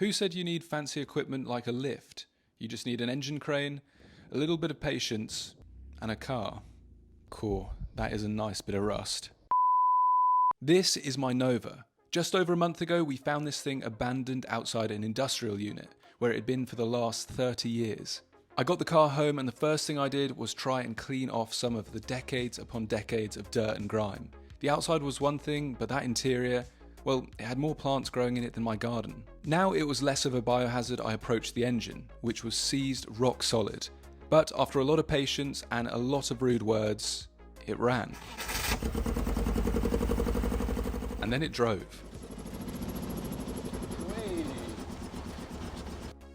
Who said you need fancy equipment like a lift? You just need an engine crane, a little bit of patience, and a car. Cool, that is a nice bit of rust. This is my Nova. Just over a month ago, we found this thing abandoned outside an industrial unit, where it had been for the last 30 years. I got the car home and the first thing I did was try and clean off some of the decades upon decades of dirt and grime. The outside was one thing, but that interior, well, it had more plants growing in it than my garden. Now it was less of a biohazard. I approached the engine, which was seized rock solid. But after a lot of patience and a lot of rude words, it ran. And then it drove.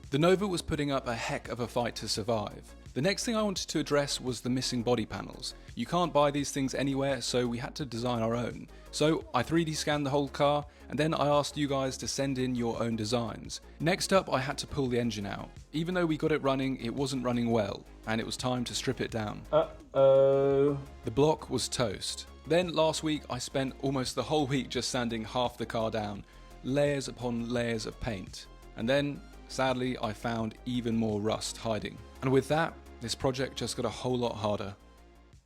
The Nova was putting up a heck of a fight to survive. The next thing I wanted to address was the missing body panels. You can't buy these things anywhere, so we had to design our own. So I 3D scanned the whole car, and then I asked you guys to send in your own designs. Next up, I had to pull the engine out. Even though we got it running, it wasn't running well, and it was time to strip it down. Uh-oh. The block was toast. Then last week, I spent almost the whole week just sanding half the car down, layers upon layers of paint. And then, sadly, I found even more rust hiding. And with that, this project just got a whole lot harder.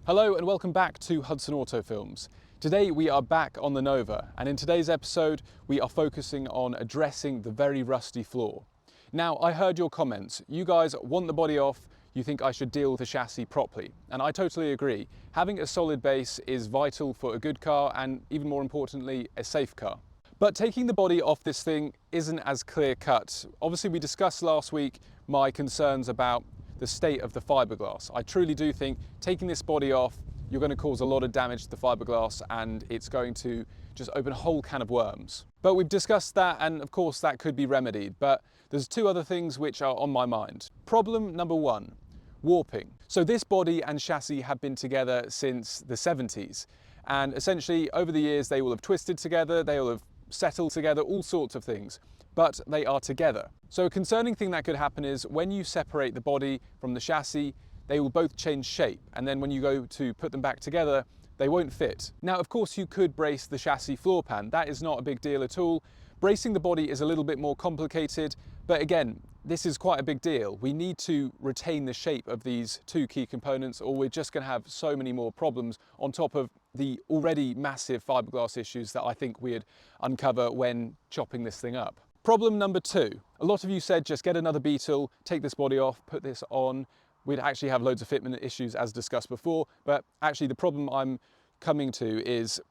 Hello and welcome back to Hudson Auto Films. Today we are back on the Nova, and in today's episode we are focusing on addressing the very rusty floor. Now, I heard your comments. You guys want the body off, you think I should deal with the chassis properly, and I totally agree. Having a solid base is vital for a good car and, even more importantly, a safe car. But taking the body off this thing isn't as clear cut. Obviously, we discussed last week my concerns about the state of the fiberglass. I truly do think taking this body off, you're going to cause a lot of damage to the fiberglass and it's going to just open a whole can of worms. But we've discussed that, and of course that could be remedied. But there's two other things which are on my mind. Problem number one, warping. So this body and chassis have been together since the 70s. And essentially over the years they will have twisted together, they will have settled together, all sorts of things, but they are together. So a concerning thing that could happen is when you separate the body from the chassis, they will both change shape, and then when you go to put them back together, they won't fit. Now, of course, you could brace the chassis floor pan. That is not a big deal at all. Bracing the body is a little bit more complicated, but again, this is quite a big deal. We need to retain the shape of these two key components, or we're just going to have so many more problems on top of the already massive fiberglass issues that I think we'd uncover when chopping this thing up. Problem number two. A lot of you said just get another Beetle, take this body off, put this on. We'd actually have loads of fitment issues as discussed before, but actually the problem I'm coming to is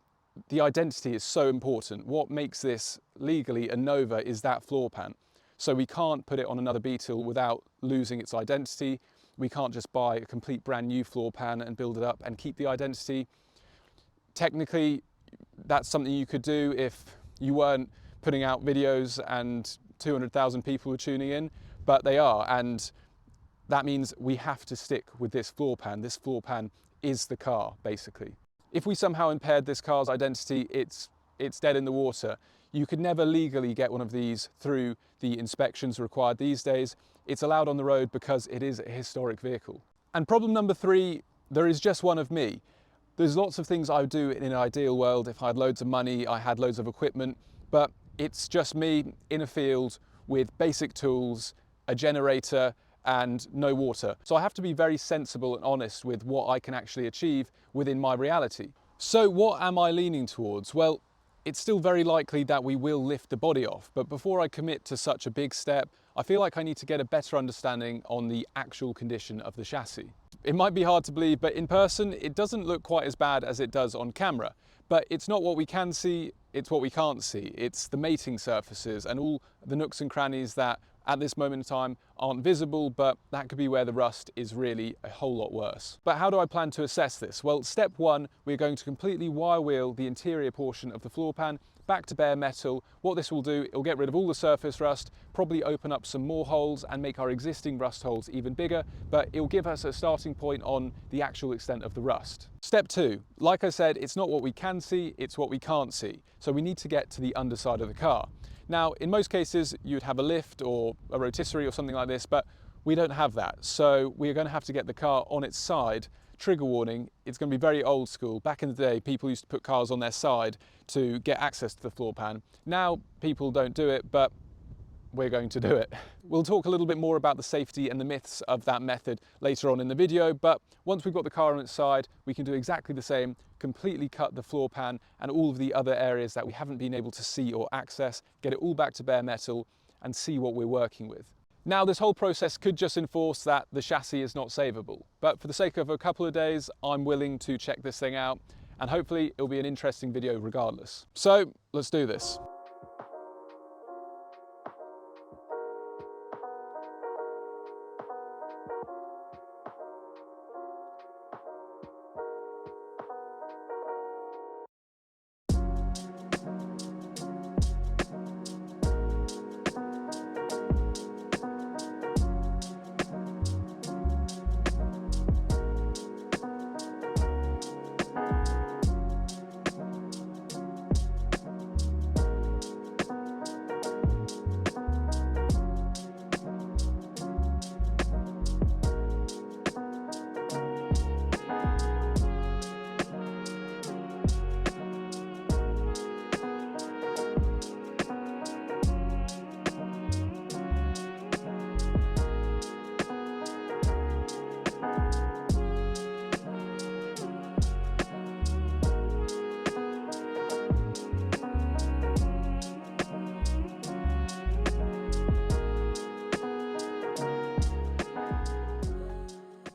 the identity is so important. What makes this legally a Nova is that floor pan. So we can't put it on another Beetle without losing its identity. We can't just buy a complete brand new floor pan and build it up and keep the identity. Technically, that's something you could do if you weren't putting out videos and 200,000 people were tuning in, but they are, and that means we have to stick with this floor pan. This floor pan is the car, basically. If we somehow impaired this car's identity, it's dead in the water. You could never legally get one of these through the inspections required these days. It's allowed on the road because it is a historic vehicle. And problem number three, there is just one of me. There's lots of things I would do in an ideal world if I had loads of money, I had loads of equipment, but it's just me in a field with basic tools, a generator, and no water. So I have to be very sensible and honest with what I can actually achieve within my reality. So what am I leaning towards? Well, it's still very likely that we will lift the body off, but before I commit to such a big step, I feel like I need to get a better understanding on the actual condition of the chassis. It might be hard to believe, but in person, it doesn't look quite as bad as it does on camera. But it's not what we can see, it's what we can't see. It's the mating surfaces and all the nooks and crannies that at this moment in time aren't visible, but that could be where the rust is really a whole lot worse. But how do I plan to assess this? Well, step one, we're going to completely wire wheel the interior portion of the floor pan back to bare metal. What this will do, it'll get rid of all the surface rust, probably open up some more holes and make our existing rust holes even bigger, but it'll give us a starting point on the actual extent of the rust. Step two, like I said, it's not what we can see, it's what we can't see. So we need to get to the underside of the car. Now, in most cases, you'd have a lift or a rotisserie or something like this, but we don't have that. So we're going to have to get the car on its side. Trigger warning, it's going to be very old school. Back in the day, people used to put cars on their side to get access to the floor pan. Now, people don't do it, but we're going to do it. We'll talk a little bit more about the safety and the myths of that method later on in the video, but once we've got the car on its side, we can do exactly the same, completely cut the floor pan and all of the other areas that we haven't been able to see or access, get it all back to bare metal and see what we're working with. Now, this whole process could just enforce that the chassis is not savable, but for the sake of a couple of days, I'm willing to check this thing out, and hopefully it'll be an interesting video regardless. So let's do this.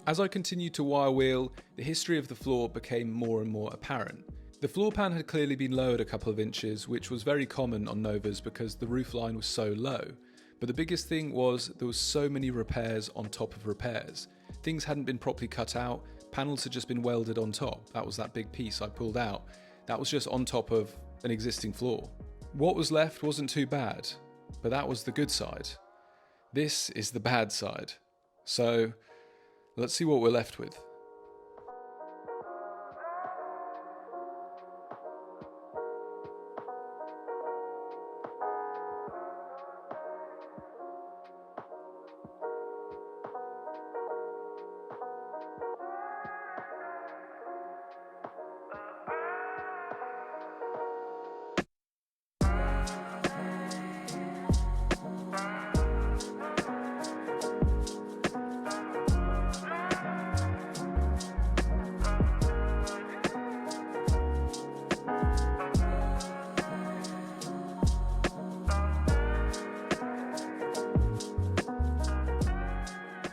As I continued to wire wheel, the history of the floor became more and more apparent. The floor pan had clearly been lowered a couple of inches, which was very common on Novas because the roof line was so low. But the biggest thing was there was so many repairs on top of repairs. Things hadn't been properly cut out, panels had just been welded on top. That was that big piece I pulled out. That was just on top of an existing floor. What was left wasn't too bad, but that was the good side. This is the bad side. So let's see what we're left with.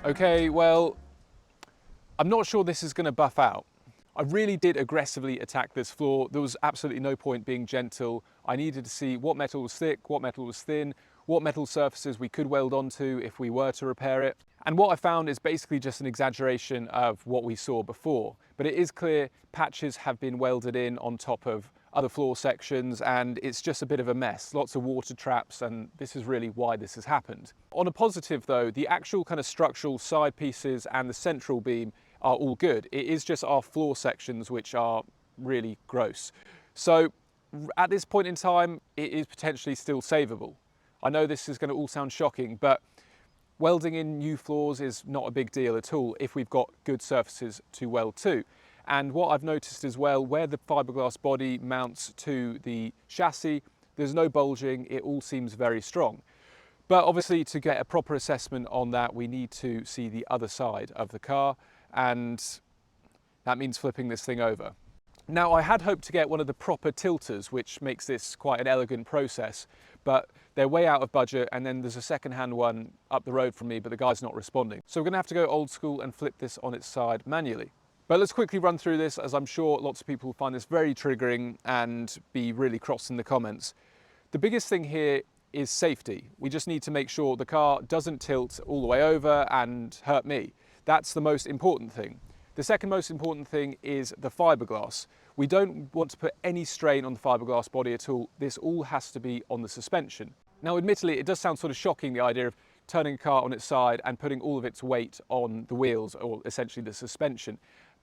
Okay, well, I'm not sure this is going to buff out. I really did aggressively attack this floor. There was absolutely no point being gentle. I needed to see what metal was thick, what metal was thin, what metal surfaces we could weld onto if we were to repair it. And what I found is basically just an exaggeration of what we saw before. But it is clear patches have been welded in on top of other floor sections, and it's just a bit of a mess. Lots of water traps, and this is really why this has happened. On a positive though, the actual kind of structural side pieces and the central beam are all good. It is just our floor sections which are really gross. So at this point in time, it is potentially still savable. I know this is going to all sound shocking, but welding in new floors is not a big deal at all if we've got good surfaces to weld to. And what I've noticed as well, where the fiberglass body mounts to the chassis, there's no bulging, it all seems very strong. But obviously to get a proper assessment on that, we need to see the other side of the car, and that means flipping this thing over. Now, I had hoped to get one of the proper tilters, which makes this quite an elegant process, but they're way out of budget, and then there's a second-hand one up the road from me, but the guy's not responding. So we're gonna have to go old school and flip this on its side manually. But let's quickly run through this, as I'm sure lots of people find this very triggering and be really cross in the comments. The biggest thing here is safety. We just need to make sure the car doesn't tilt all the way over and hurt me. That's the most important thing. The second most important thing is the fiberglass. We don't want to put any strain on the fiberglass body at all. This all has to be on the suspension. Now, admittedly, it does sound sort of shocking, the idea of turning a car on its side and putting all of its weight on the wheels, or essentially the suspension.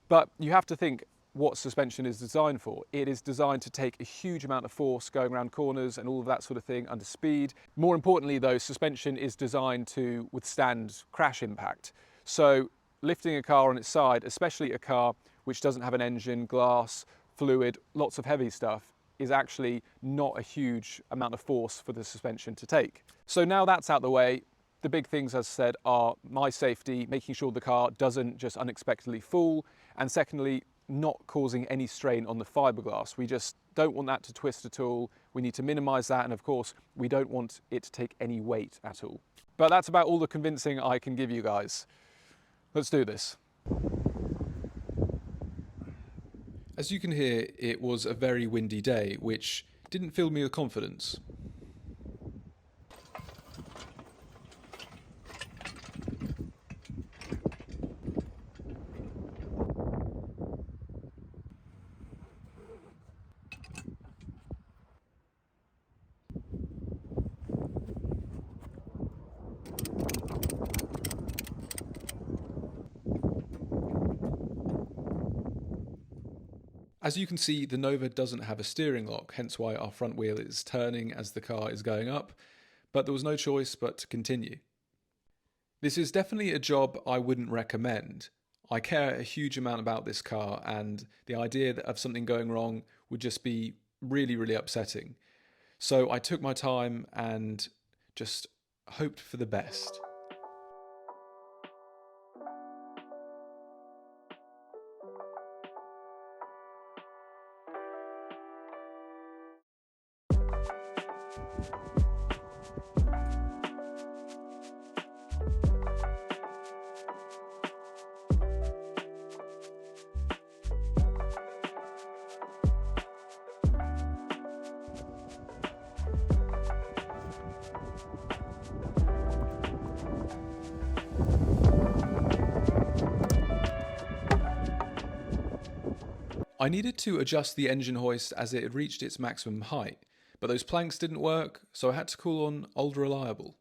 But you have to think what suspension is designed for. It is designed to take a huge amount of force going around corners and all of that sort of thing under speed. More importantly though, suspension is designed to withstand crash impact. So lifting a car on its side, especially a car which doesn't have an engine, glass, fluid, lots of heavy stuff, is actually not a huge amount of force for the suspension to take. So now that's out the way, the big things, as I said, are my safety, making sure the car doesn't just unexpectedly fall, and secondly, not causing any strain on the fiberglass. We just don't want that to twist at all. We need to minimize that, and of course, we don't want it to take any weight at all. But that's about all the convincing I can give you guys. Let's do this. As you can hear, it was a very windy day, which didn't fill me with confidence. As you can see, the Nova doesn't have a steering lock, hence why our front wheel is turning as the car is going up, but there was no choice but to continue. This is definitely a job I wouldn't recommend. I care a huge amount about this car, and the idea of something going wrong would just be really, really upsetting. So I took my time and just hoped for the best. I needed to adjust the engine hoist as it had reached its maximum height, but those planks didn't work, so I had to call on Old Reliable.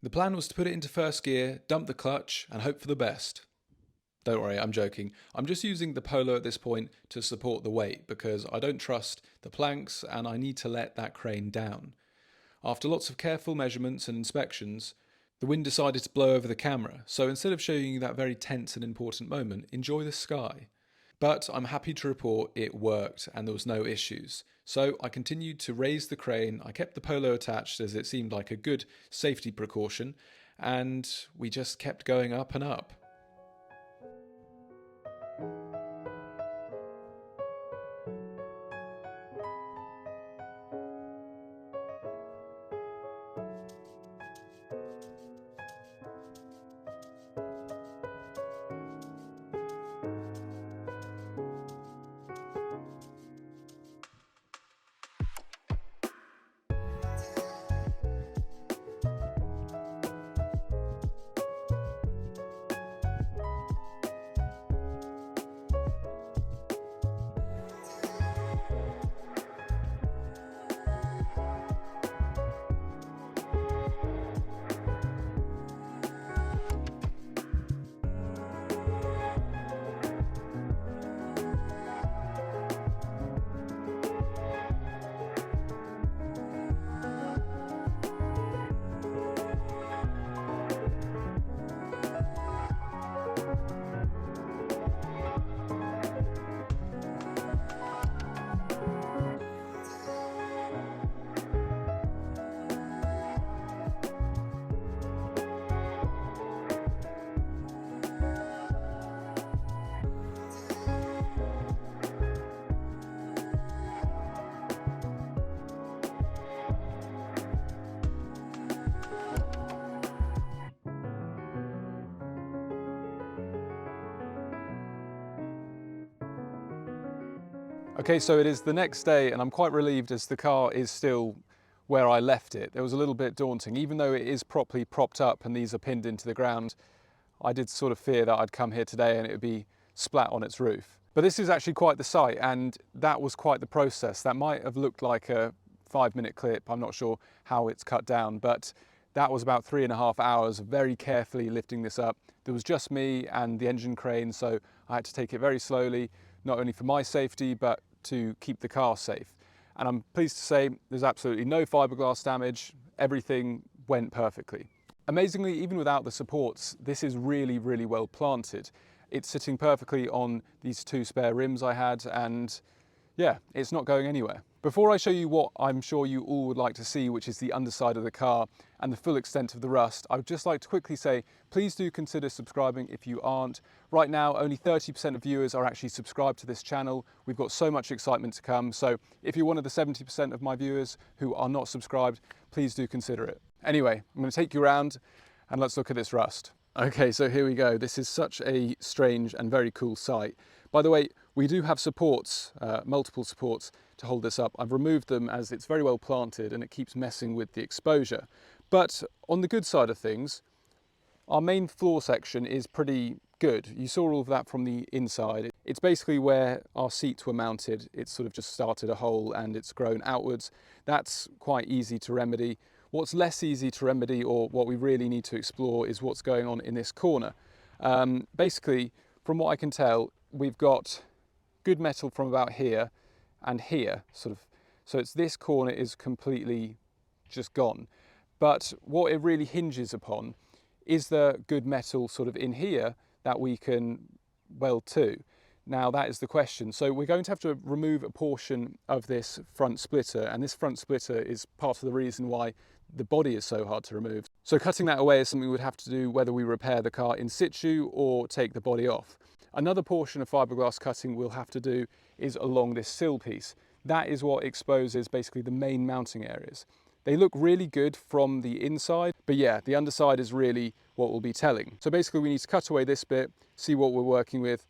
The plan was to put it into first gear, dump the clutch, and hope for the best. Don't worry, I'm joking. I'm just using the Polo at this point to support the weight because I don't trust the planks and I need to let that crane down. After lots of careful measurements and inspections, the wind decided to blow over the camera, so instead of showing you that very tense and important moment, enjoy the sky. But I'm happy to report it worked and there was no issues. So I continued to raise the crane, I kept the Polo attached as it seemed like a good safety precaution, and we just kept going up and up. Okay, so it is the next day and I'm quite relieved as the car is still where I left it. It was a little bit daunting. Even though it is properly propped up and these are pinned into the ground, I did sort of fear that I'd come here today and it would be splat on its roof. But this is actually quite the sight, and that was quite the process. That might have looked like a 5-minute clip. I'm not sure how it's cut down, but that was about 3.5 hours very carefully lifting this up. There was just me and the engine crane, so I had to take it very slowly, not only for my safety, but to keep the car safe. And I'm pleased to say there's absolutely no fiberglass damage. Everything went perfectly. Amazingly, even without the supports, this is really, really well planted. It's sitting perfectly on these two spare rims I had, and yeah, it's not going anywhere. Before I show you what I'm sure you all would like to see, which is the underside of the car and the full extent of the rust, I would just like to quickly say, please do consider subscribing if you aren't. Right now, only 30% of viewers are actually subscribed to this channel. We've got so much excitement to come. So if you're one of the 70% of my viewers who are not subscribed, please do consider it. Anyway, I'm going to take you around and let's look at this rust. Okay, so here we go. This is such a strange and very cool sight. By the way, we do have supports, multiple supports to hold this up. I've removed them as it's very well planted and it keeps messing with the exposure. But on the good side of things, our main floor section is pretty good. You saw all of that from the inside. It's basically where our seats were mounted. It's sort of just started a hole and it's grown outwards. That's quite easy to remedy. What's less easy to remedy, or what we really need to explore, is what's going on in this corner. Basically, from what I can tell, we've got good metal from about here and here, sort of. So it's this corner is completely just gone. But what it really hinges upon is the good metal sort of in here that we can weld to. Now that is the question. So we're going to have to remove a portion of this front splitter, and this front splitter is part of the reason why the body is so hard to remove. So cutting that away is something we would have to do whether we repair the car in situ or take the body off. Another portion of fiberglass cutting we'll have to do is along this sill piece. That is what exposes basically the main mounting areas. They look really good from the inside, but yeah, the underside is really what will be telling. So basically we need to cut away this bit, see what we're working with,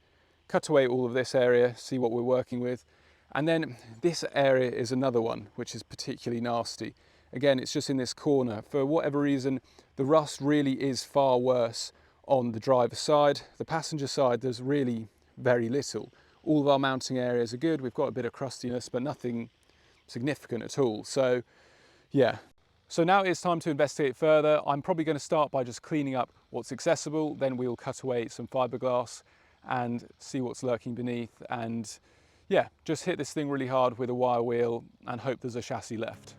cut away all of this area, see what we're working with, and then this area is another one which is particularly nasty. Again, it's just in this corner. For whatever reason, the rust really is far worse on the driver's side. The passenger side, there's really very little. All of our mounting areas are good. We've got a bit of crustiness, but nothing significant at all. So yeah. So now it's time to investigate further. I'm probably going to start by just cleaning up what's accessible. Then we'll cut away some fiberglass and see what's lurking beneath. And yeah, just hit this thing really hard with a wire wheel and hope there's a chassis left.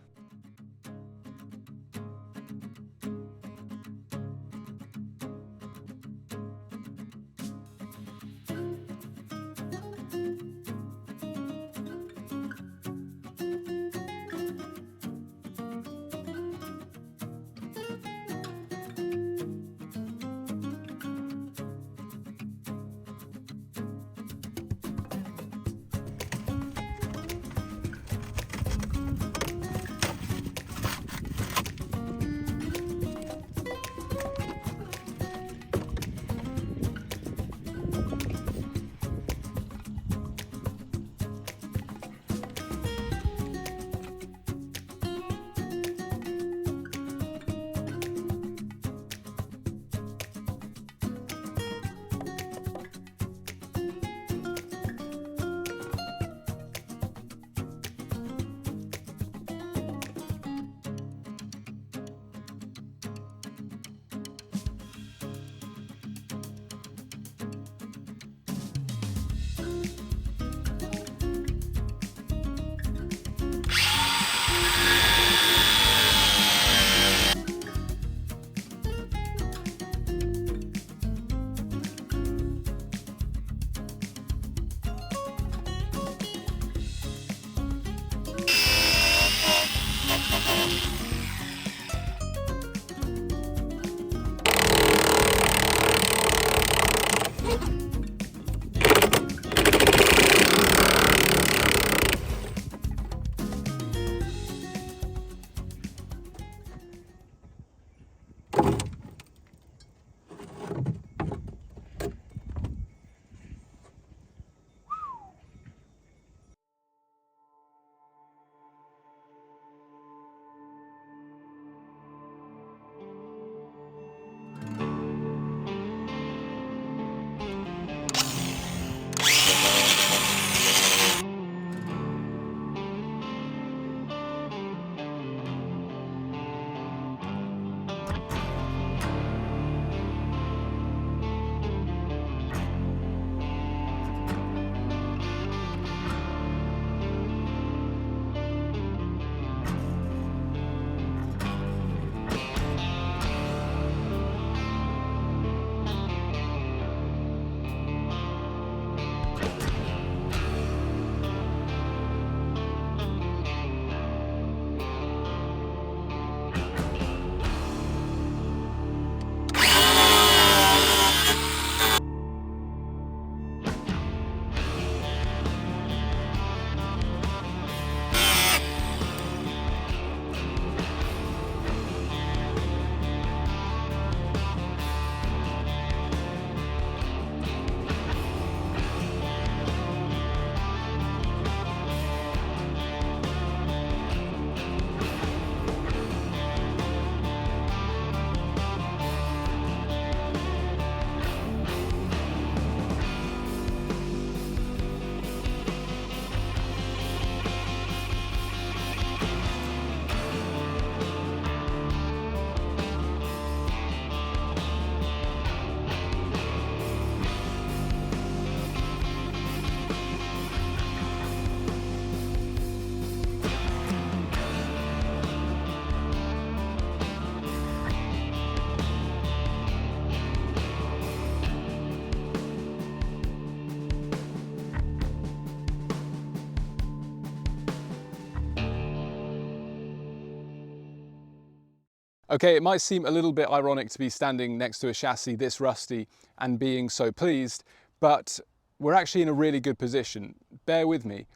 Okay, it might seem a little bit ironic to be standing next to a chassis this rusty and being so pleased, but we're actually in a really good position. Bear with me.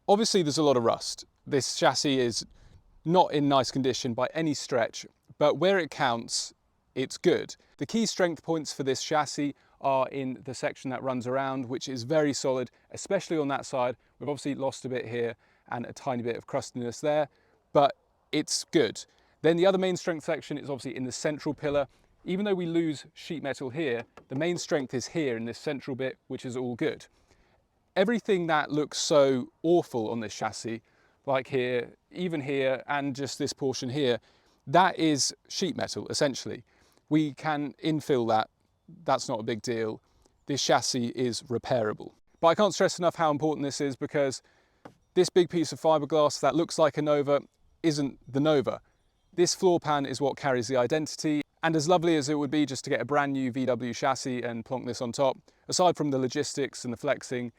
Obviously there's a lot of rust. This chassis is not in nice condition by any stretch, but where it counts, it's good. The key strength points for this chassis are in the section that runs around, which is very solid, especially on that side. We've obviously lost a bit here and a tiny bit of crustiness there, but it's good. Then the other main strength section is obviously in the central pillar. Even though we lose sheet metal here, the main strength is here in this central bit, which is all good. Everything that looks so awful on this chassis, like here, even here, and just this portion here, that is sheet metal, essentially. We can infill that. That's not a big deal. This chassis is repairable. But I can't stress enough how important this is, because this big piece of fiberglass that looks like a Nova isn't the Nova. This floor pan is what carries the identity, and as lovely as it would be just to get a brand new VW chassis and plonk this on top, aside from the logistics and the flexing,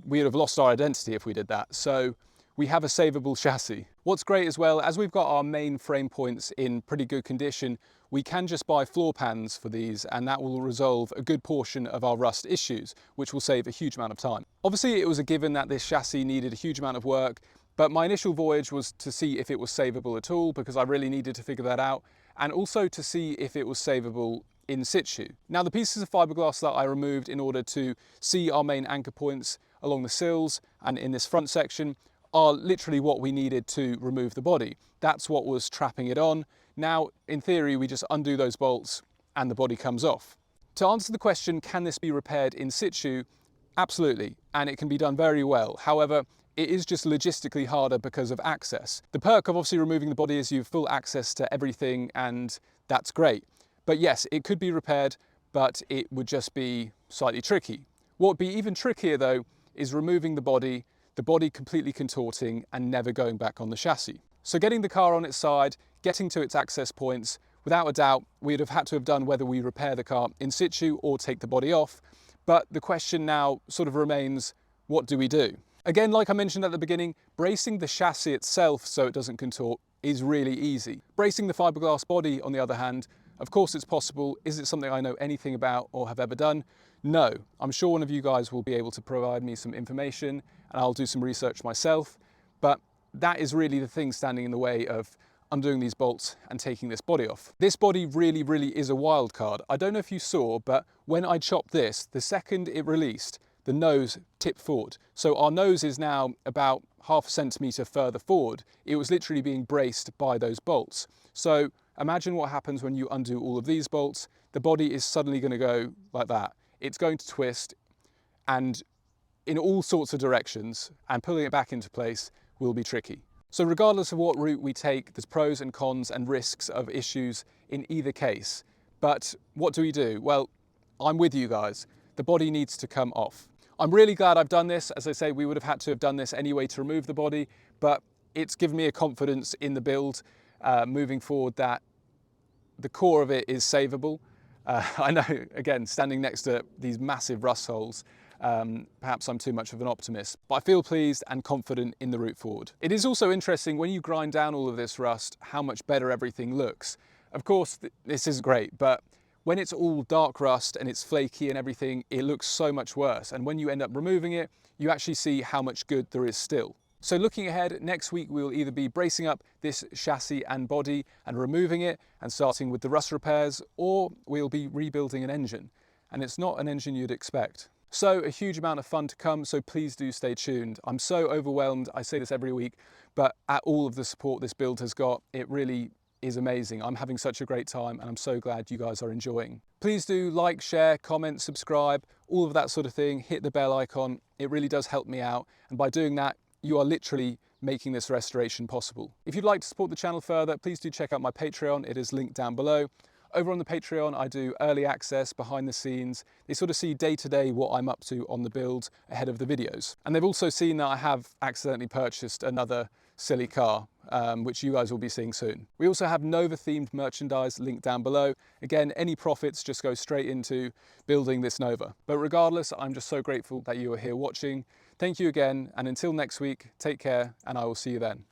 we would have lost our identity if we did that. So we have a savable chassis. What's great as well, as we've got our main frame points in pretty good condition, we can just buy floor pans for these, and that will resolve a good portion of our rust issues, which will save a huge amount of time. Obviously it was a given that this chassis needed a huge amount of work, but my initial voyage was to see if it was savable at all, because I really needed to figure that out, and also to see if it was savable in situ. Now the pieces of fiberglass that I removed in order to see our main anchor points along the sills and in this front section are literally what we needed to remove the body. That's what was trapping it on. Now, in theory, we just undo those bolts and the body comes off. To answer the question, can this be repaired in situ? Absolutely, and it can be done very well. However, it is just logistically harder because of access. The perk of obviously removing the body is you have full access to everything, and that's great. But yes, it could be repaired, but it would just be slightly tricky. What would be even trickier though is removing the body completely contorting and never going back on the chassis. So getting the car on its side, getting to its access points, without a doubt, we'd have had to have done whether we repair the car in situ or take the body off. But the question now sort of remains, what do we do? Again, like I mentioned at the beginning, bracing the chassis itself so it doesn't contort is really easy. Bracing the fiberglass body, on the other hand, of course it's possible. Is it something I know anything about or have ever done? No. I'm sure one of you guys will be able to provide me some information, and I'll do some research myself, but that is really the thing standing in the way of undoing these bolts and taking this body off. This body really is a wild card. I don't know if you saw, but when I chopped this, the second it released, the nose tipped forward. So our nose is now about half a centimetre further forward. It was literally being braced by those bolts. So imagine what happens when you undo all of these bolts. The body is suddenly going to go like that. It's going to twist and in all sorts of directions, and pulling it back into place will be tricky. So regardless of what route we take, there's pros and cons and risks of issues in either case. But what do we do? Well, I'm with you guys. The body needs to come off. I'm really glad I've done this. As I say, we would have had to have done this anyway to remove the body, but it's given me a confidence in the build moving forward that the core of it is savable. I know, again, standing next to these massive rust holes, perhaps I'm too much of an optimist, but I feel pleased and confident in the route forward. It is also interesting when you grind down all of this rust, how much better everything looks. Of course, this is great, but when it's all dark rust and it's flaky and everything, it looks so much worse. And when you end up removing it, you actually see how much good there is still. So looking ahead, next week we will either be bracing up this chassis and body and removing it and starting with the rust repairs, or we'll be rebuilding an engine. And it's not an engine you'd expect. So a huge amount of fun to come, so please do stay tuned. I'm so overwhelmed, I say this every week, but at all of the support this build has got, it really is amazing. I'm having such a great time and I'm so glad you guys are enjoying. Please do like, share, comment, subscribe, all of that sort of thing. Hit the bell icon. It really does help me out. And by doing that, you are literally making this restoration possible. If you'd like to support the channel further, please do check out my Patreon. It is linked down below. Over on the Patreon, I do early access, behind the scenes. They sort of see day to day what I'm up to on the build ahead of the videos. And they've also seen that I have accidentally purchased another silly car, which you guys will be seeing soon. We also have Nova themed merchandise linked down below. Again, any profits just go straight into building this Nova. But regardless, I'm just so grateful that you are here watching. Thank you again, and until next week, take care, and I will see you then.